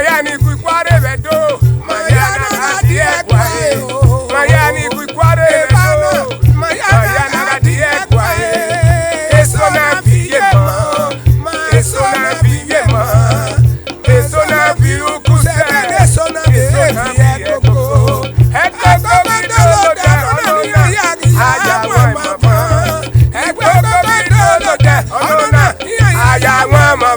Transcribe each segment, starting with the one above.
Mayani kuikware vedo. Mayana radie kwae. Mayani kuikware vedo. Mayana radie kwae. Eso na viyema. Eso na viyema. Eso na viyukuse. Eso na viyekoko. Ekoko bidolo de onona. Aya mama. Ekoko bidolo de onona. Aya mama.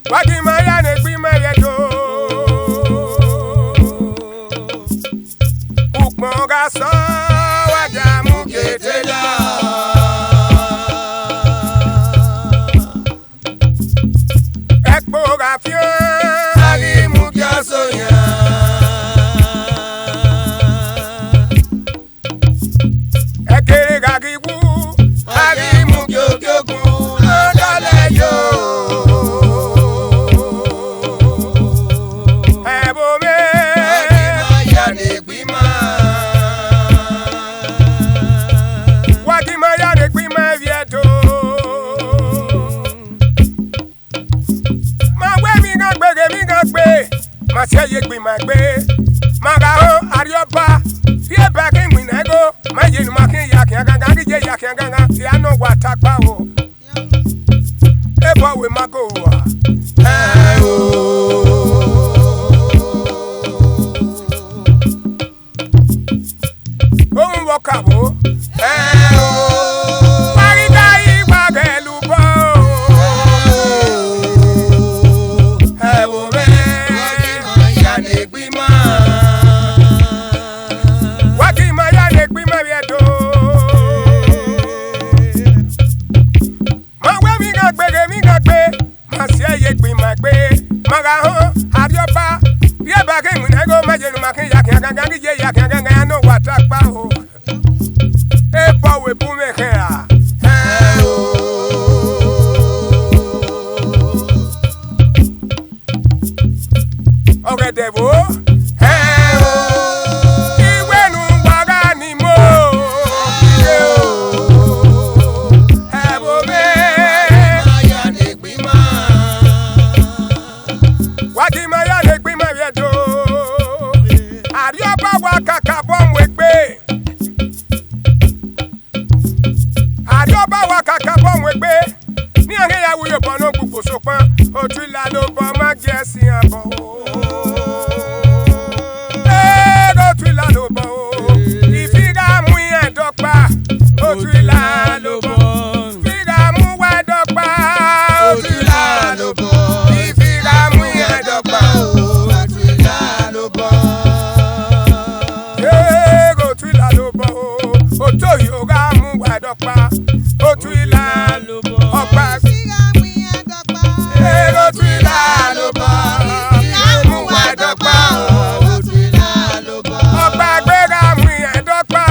What ye gbi ma gbe maga ho arioba ye ba ke mi na go ma ye nu ma ke ya ke ganga ki je ya ke ganga ya no wa takpa o e bo we ma go wa Kabo Marida igba gelu bo Ewo me ya ne gbima Wati ma ya ne gbima biedo Ma we mi ga gbe ma si ye gbima gbe ma ga ho arioba ye ba ke mu na go ma je nu ma ke ya ke ganga ki je ya ke ganga ya no wa takpa o we pume kea Oge devo Iwe nu waga ni mo Ebo me Maya ne gbima Wati maya ne gbima viedo Arioba wa kaka bom wegbe Arioba wa kaka bon wegbe ni age ya wuyo bono gbugbo sopon otu ila lo bo ma je si abo otu ila lo bo ifiga mu yen dokpa otu ila lo bo ifiga mu wa dokpa otu ila lo bo ifiga mu yen dokpa otu ila lo bo otu ila lo bo oto yo ga mu wa dokpa otu ila lo bo ọpa otu ila lo bo mu wa dokpa otu ila lo bo ọpa gbega mu yan dokpa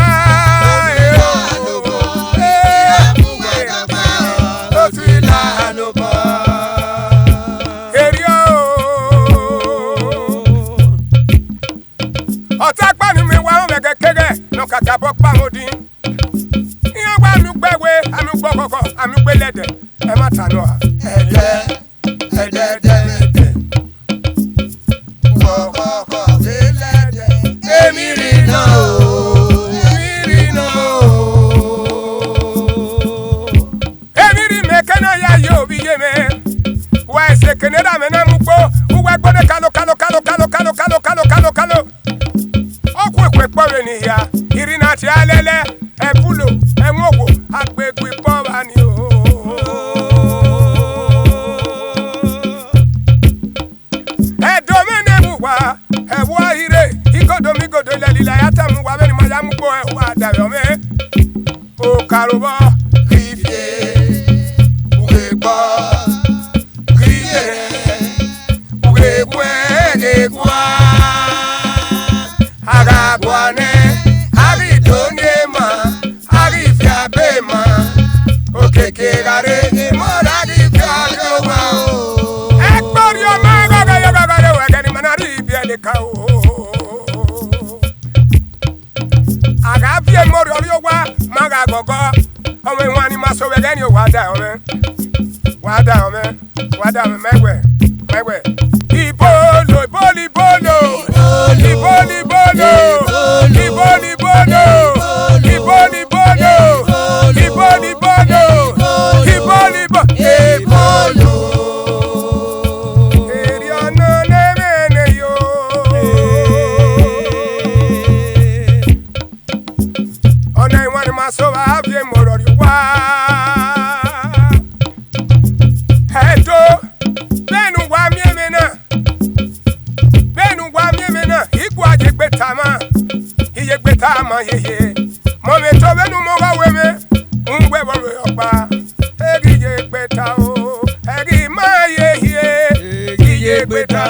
otu ila lo bo erio ọta pa ni mi wa o me kekere no kaka bo pa modin amugbo koko amugbe lede e ma tanu a ede koko lede emiri no emiri me kana ya yo bi ye me wa se keneda me na mugbo uwa gbode kalo oku ekwe pore ni ya irina ti alele efulo enwogo agbegbe poba ni o edomene muwa ewa ire igodo migodo lelila yata muwa beni maya mugbo ewa dayo me o karobo rifie ugegbo griere ugegwe egwa agagwane abidonema bema okekegare imora di fiado wa o ekporio maga yoga wegani manari biele ka o aga bie mori orio wa maga gogo omo nwani maso wegani o wada ome megwe ibolo so va bien morori wa hedo benu wa miemena igwa je gbetama yeye mo me to benu mo wa we me ngwe bo yopa egi je gbeta o egi ma yeye egi je gbeta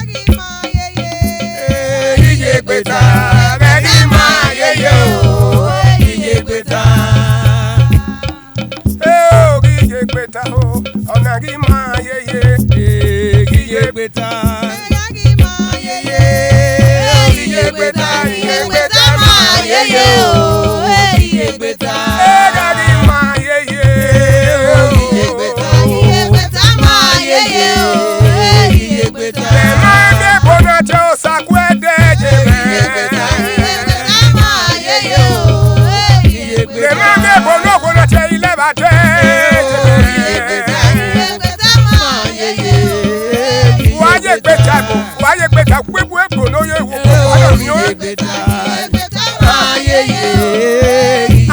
egi ma yeye egi je gbeta egi ma yeye o gbeta o ona gi ma yeye giye gbeta ma yeye giye gbeta ma yeye o giye gbeta ma yeye giye gbeta ma yeye o giye gbeta e ma de bona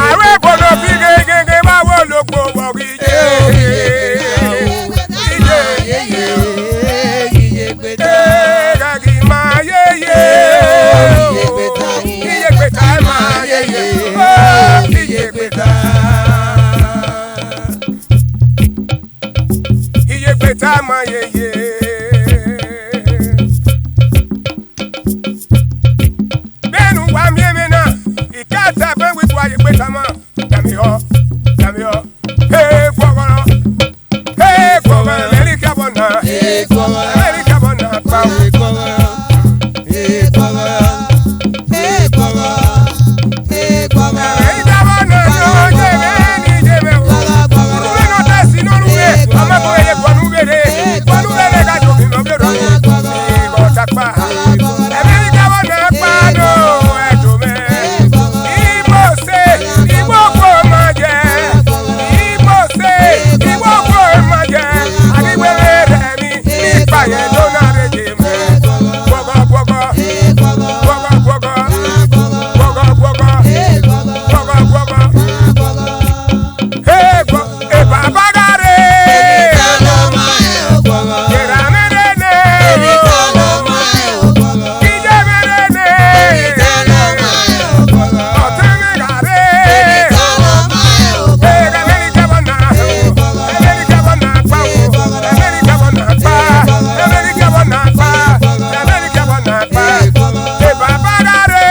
Ààrẹ gbọ́dọ̀ fi gẹ́gẹ́ bá wọ́n ló kó wọ́n kí jẹ́. Kàkì máa yéye. Iye gbẹ̀ta máa yéye. Iye gbẹ̀ta. Iye gbẹ̀ta máa yéye. Bẹ́ẹ̀ni wà mí ẹ̀mí náà, ìkáàtà bẹ́ẹ̀ wí tó ayé gbẹ̀ta mọ́. Dàmí họ, dàmí họ. Hey, gbọ́gọ́rọ́. Hey, gbọ́gọ́rọ́. Lẹ́rìí kábọ̀ náà. Lẹ́rìí kábọ̀ náà pa. Lẹ́rìí kábọ̀ náà yóò jẹ́ bẹ́ẹ̀ ní jẹ́bẹ̀ wò. Olúwe náà tẹ̀ sí lóru wẹ̀. Ọmọ kò yẹ gbọ́nú wẹ̀rẹ̀. Gbọ́nú wẹ̀rẹ̀ ká jòkè lọ bí rọ̀. Ìbọn takpa. Lẹ́rìí kábọ̀ náà pa ló ẹ̀dùn mẹ́. Ìbò ṣe ìbò kò má jẹ. Ìbò ṣe ìbò kò má jẹ. Àdìgbẹ́rẹ́ rẹ̀ mi nípa yẹn ló náà rẹ̀ jẹ mẹ́. Gbọ́gọ́gbọ́gọ́. Gbọ́gọ́gbọ́gọ́. Gbọ́gọ́gbọ́gọ́. Gbọ́gọ́gbọ́gọ́. Hey, bàbá gàrẹ́. Yẹ̀rà mẹ́rẹ̀ nẹ́. Ìjẹ́ mẹ́rẹ̀ nẹ́. Ọ̀tẹ́ mi gàrẹ́. Ẹ̀mẹ́rì kẹ́bọ̀ náà. Ẹ̀mẹ́rì kẹ́bọ̀ náà pa o. Ẹ̀mẹ́rì kẹ́bọ̀ náà pa. Ẹ̀mẹ́rì kẹ́bọ̀ náà pa. Ẹ̀mẹ́rì kẹ́bọ̀ náà pa. Hey, bàbá gàrẹ́.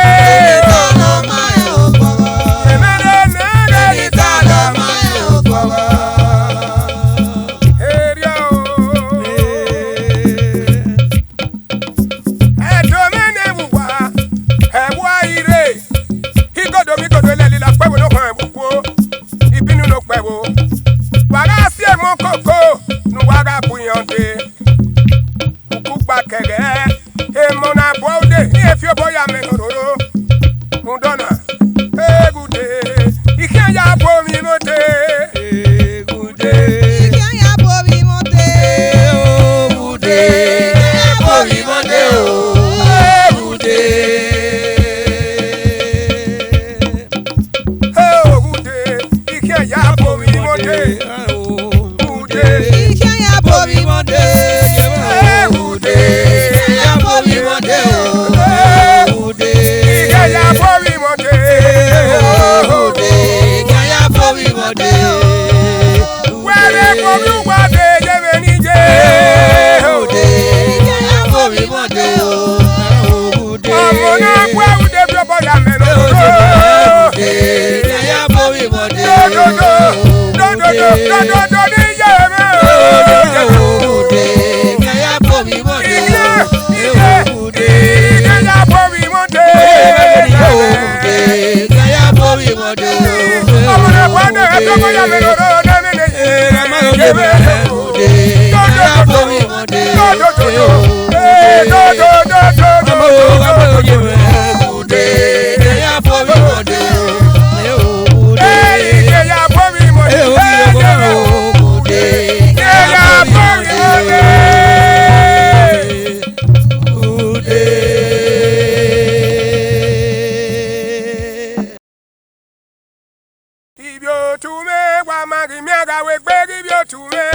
Ẹ̀mẹ́rẹ̀ nẹ́. Ìtàlọ́ máa ń gbọ́gọ́. Èrè o. Ẹ̀dọ́ mẹ́ni wùwà. Ẹ̀wọ́ ayire. Igodo mi godo ilẹ̀ líla pẹ̀wò ló hàn ẹ̀wò kó. Ìbínú ló pẹ̀wò. Wàrà sí ẹ̀mọ́ kòkó. Nu wàrà bùyànde. Kùkú pa kẹ̀rẹ́. Èmọ̀ náà bọ́ òde. Ní èfi ó bóyá mẹ́nu róró. Mùdọ́nà. Egude. Ìkẹ́ ya bo mi mọ́tẹ́. Egude. Egude. Ìkẹ́ ya bo mi mọ́tẹ́. Egude. Ìkẹ́ ya bo mi mọ́tẹ́. Egude. Ìkẹ́ ya bo mi mọ́tẹ́. Wẹ́rẹ́ bomi wádé yẹ́mẹ̀ níjẹ́. Ọmọ náà gbọ́ ẹ̀wùdé bí ọbọ̀ yà mẹ́nu lóró. Dòdòdò ní yẹ́mẹ̀ o. Ìkẹ́ ya bomi mọ́tẹ́. Ọmọ náà gbọ́ ẹ̀wùdé bí ọbọ̀ yà mẹ́nu lóró. Ibi otume wa magi miaga we gbegi ibi otume.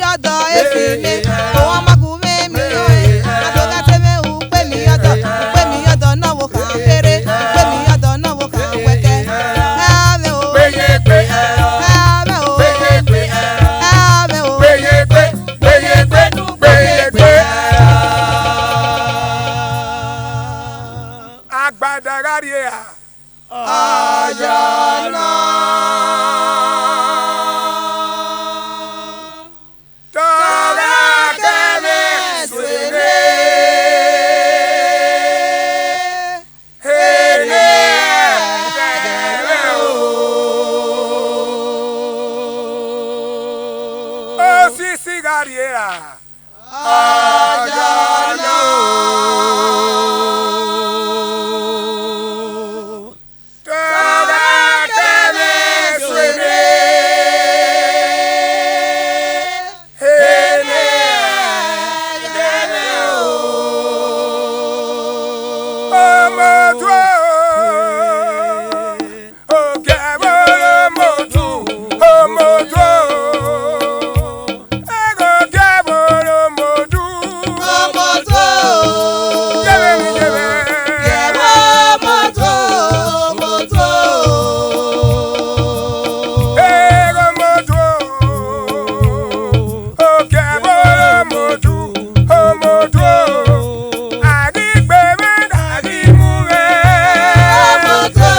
yodo efime o magu me mi o e adoga teme u pe mi yodo no wo kan pere pe mi yodo no wo kan weke ave o Gbeye gbe, ave o gbeye gbe, ave o gbeye gbe, gbeye gbe, gbeye gbe. Agbada rárẹ̀ à. ajana Tọ́lá kẹ́lẹ́ sèré. Hele ẹ̀ẹ́dẹ̀rẹ̀ o. Osisi rárẹ̀ à. ajana Tọ́lá kẹ́lẹ́ sèré. Hele ẹ̀ẹ́dẹ̀rẹ̀ o. Ọmọdún òkè bọ́lọ́mọdún ọmọdún ẹ̀rọ kẹ́ bọ́lọ́mọdún omoto jẹ́bẹ̀ mi jẹ́bẹ̀. omoto omoto Ẹ̀rọ mọ́dún òkè bọ́lọ́mọdún ọmọdún àdìgbẹ́ mẹ́tàdí mú rẹ̀. omoto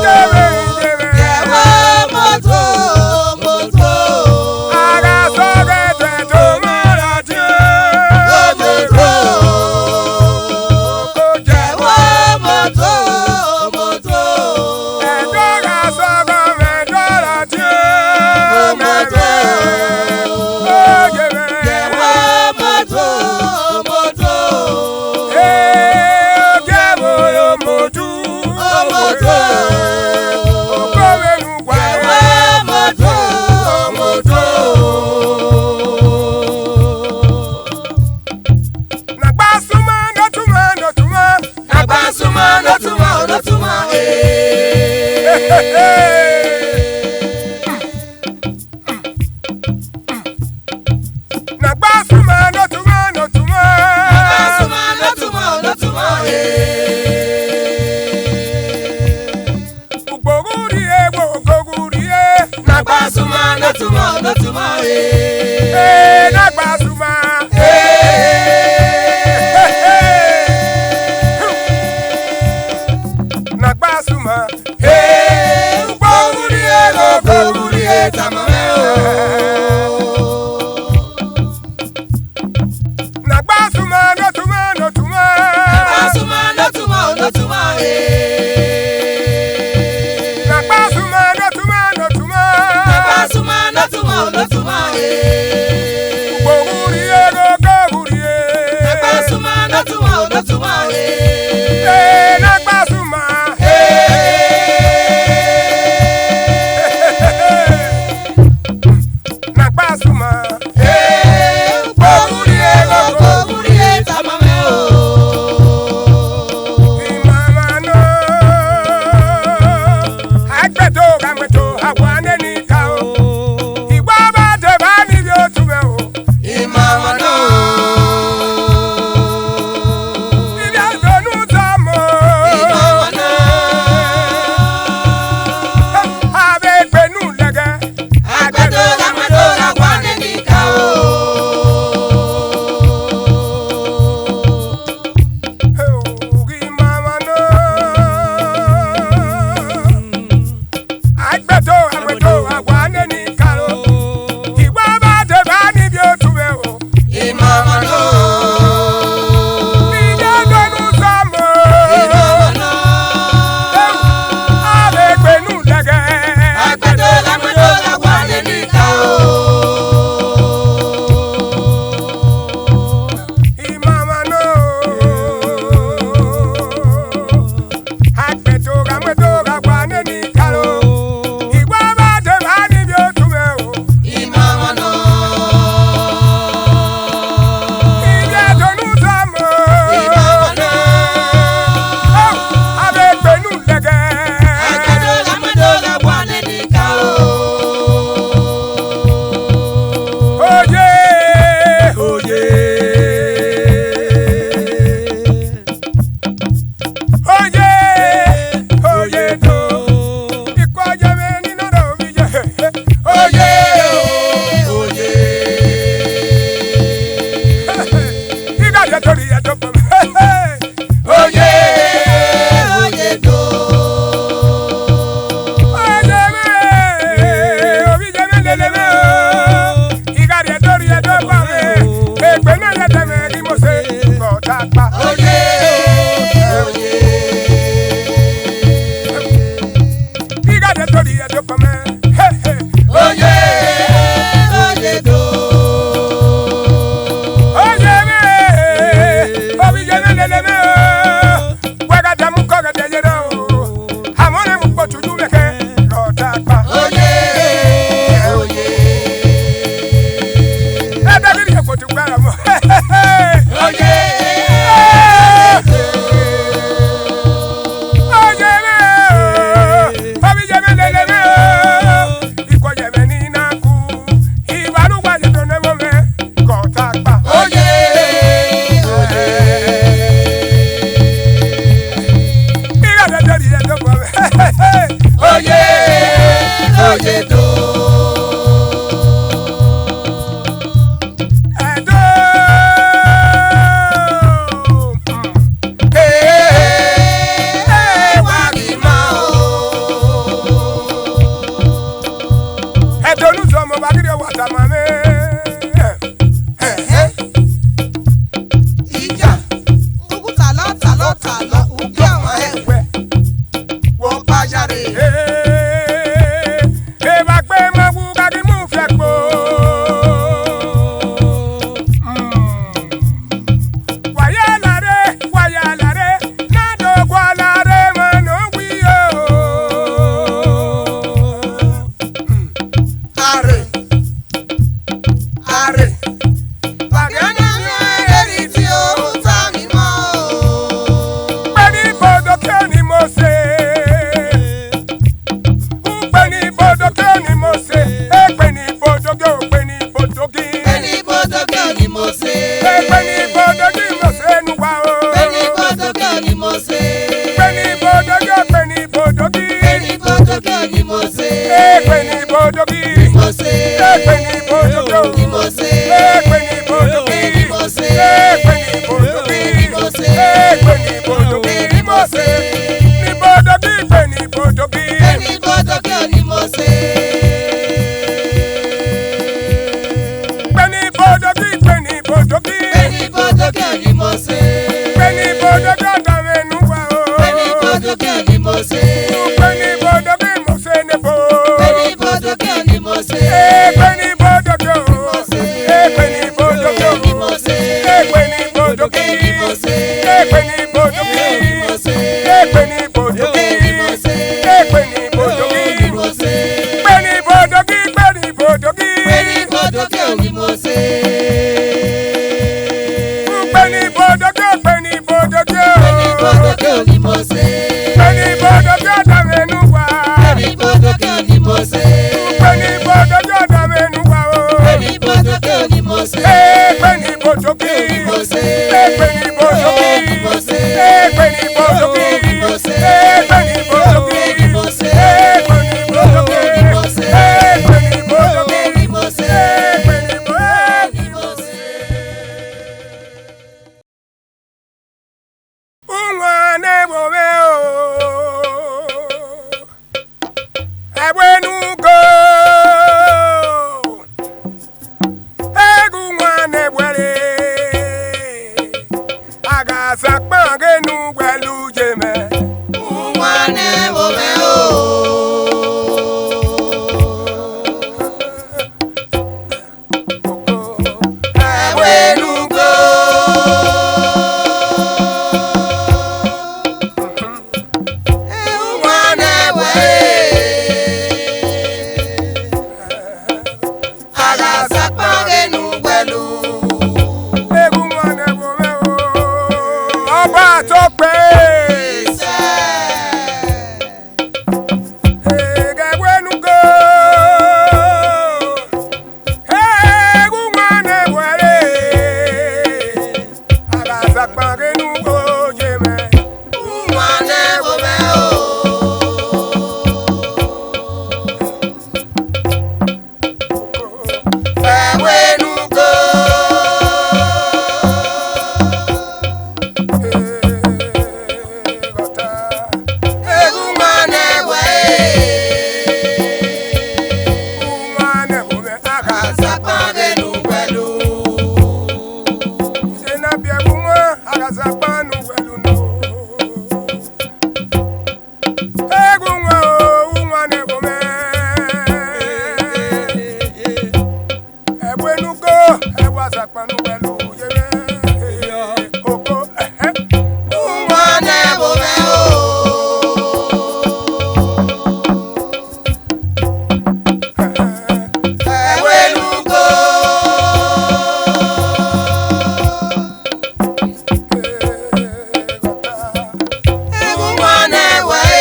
Jẹ́bẹ̀ mi jẹ́bẹ̀. omoto omoto Ara sọ́rẹ́ tẹ̀ tó mọ́ra tí ó omoto kó jẹ́ omoto omoto ẹ̀dọ́ra sọ́rọ́ mẹ́dọ́ra tí ó mẹ́rẹ̀ ó jẹ́bẹ̀. omoto omoto Oge bolo moju omoto okòwé nu wà omoto omoto. Nàgbà súnmọ́ lọ́túnmọ́ lọ́túnmọ́. agba suma lotuma olotuma Nàgbà súnmọ́ lọ́túnmọ́ lọ́túnmọ́. agba suma lotuma olotuma Ugboguri egbo ogoguri e. agba suma lotuma olotuma Nàgbà súnmọ́. Nàgbà súnmọ́. Ugboguri egbo ogoguri e. tamame Nàgbà súnmọ́ lọ́túnmọ́ lọ́túnmọ́. agba suma lotuma olotuma Nàgbà súnmọ́ lọ́túnmọ́ lọ́túnmọ́. agba suma lotuma olotuma Ugboguri egbo ogoguri e. agba suma lotuma olotuma Nàgbà súnmọ́. Nàgbà súnmọ́. Ugboguri egbo ogoguri e. tamame Imama no. Agbedo gambedo awane ni ka o. Igba ba mame. Ìjà ugu tàlọ́ tàlọ́ tàlọ́ ugu àwọn ẹ̀wẹ̀ wọ́n pàjáre. Eba gbé mawu kagi mu fẹ́ kpó. Wayalare, nado gwalare mano wiyo. Are, bagana mi eri ti o ta mi mo. Peni bodo kyo ni mo se. Peni bodo kyo ni mo se. Peni bodo kyo ki. Ẹni bọ́dọ̀ kí o ní mo ṣe. Peni bodo ki mo se nuwa o. Ẹni bọ́dọ̀ kí o ní mo ṣe. Peni bodo ki. Ẹni bọ́dọ̀ kí o ní mo ṣe. Peni bodo ki. Mo ṣe. Peni bodo ki. Ní mo ṣe. Peni bodo ki. Ní mo ṣe. Peni bodo ki. Ní mo ṣe. Peni bodo ki. Ni mo se. Ni bodo ki. Peni bodo ki. Ẹni bọ́dọ̀ kí o ní mo ṣe. Peni bodo ki. Peni bodo ki. Ẹni bọ́dọ̀ kí o ní mo ṣe. Peni bodo ki. Dame nuwa o. Ẹni bọ́dọ̀ kí o ní mo ṣe. Peni bodo ki. Mo se ne bo. Ẹni bọ́dọ̀ kí o ní mo ṣe. Peni bodo ki. Peni bodo ki. Ní mo ṣe. Peni bodo ki. Ní mo ṣe. Peni bodo ki. Ní mo ṣe. Peni bodo ki. Ní mo ṣe. Peni bodo ki. Ní mo ṣe. Peni bodo ki. Peni bodo ki. Ẹni bọ́dọ̀ kí o ní mo ṣe. Peni bodo ki. Peni bodo ki. Ẹni bọ́dọ̀ kí o ní mo ṣe. Peni bodo ki. Dame nuwa. Ẹni bọ́dọ̀ kí o ní mo ṣe. Peni bodo ki. Dame nuwa o. Ẹni bọ́dọ̀ kí o ní mo ṣe. Peni bodo ki. Ní mo ṣe. Peni bodo ki. Ní mo ṣe. Peni bodo ki. Ní mo ṣe. Peni bodo ki. Ní mo ṣe. Peni bodo ki. Ní mo ṣe. Peni bodo ki. Ní mo ṣe. Peni bodo ki. Ní mo ṣe. Unwane bome o. Ebwenugo. Egunwane bwere. Agasakpa genu gwelu jeme. Unwane bome o. Ewenugo. Unwane bwere. Agasakpa genu gwelu. Egunwane bome o. Ọba tó pé. Egegwenugo. Egunwane bwere. Agasakpa genu jeme. Unwane bome o. Ewenugo. Egunwane bwere. Agasakpa genu gwelu. Unwane bome o. Ewenugo. Egunwane bwere.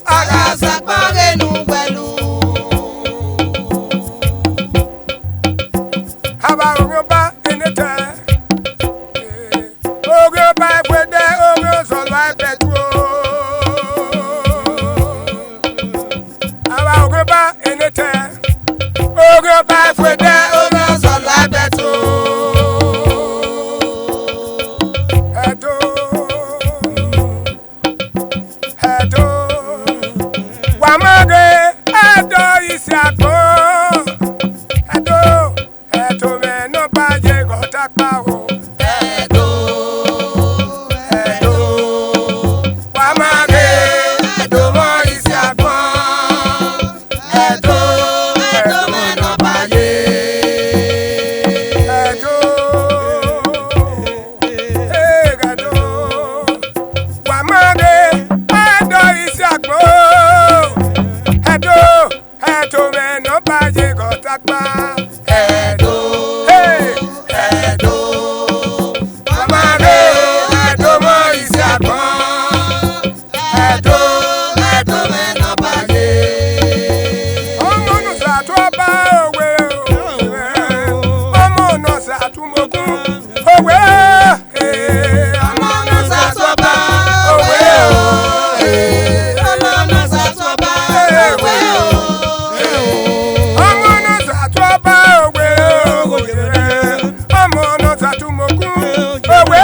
Agasakpa genu gwelu. Wamage edo isi akpo edo me no baje gotakpa o edo wamage edo mo isi akpo edo me no baje edo wamage edo isi akpo edo me no baje gotakpa edo wamage edo mo isi akpo edo me no baje ọmọ nu satu ọba òwe ọmọ nu satu mogun òwe ọmọ nu satu ọba òwe ọmọ nu satu ọba òwe ọmọ nu satu ọba òwe ọmọ nu satu mogun òwe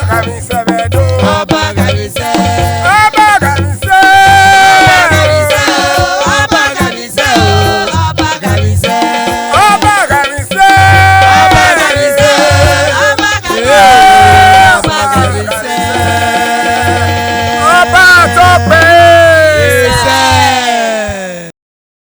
Kami sebe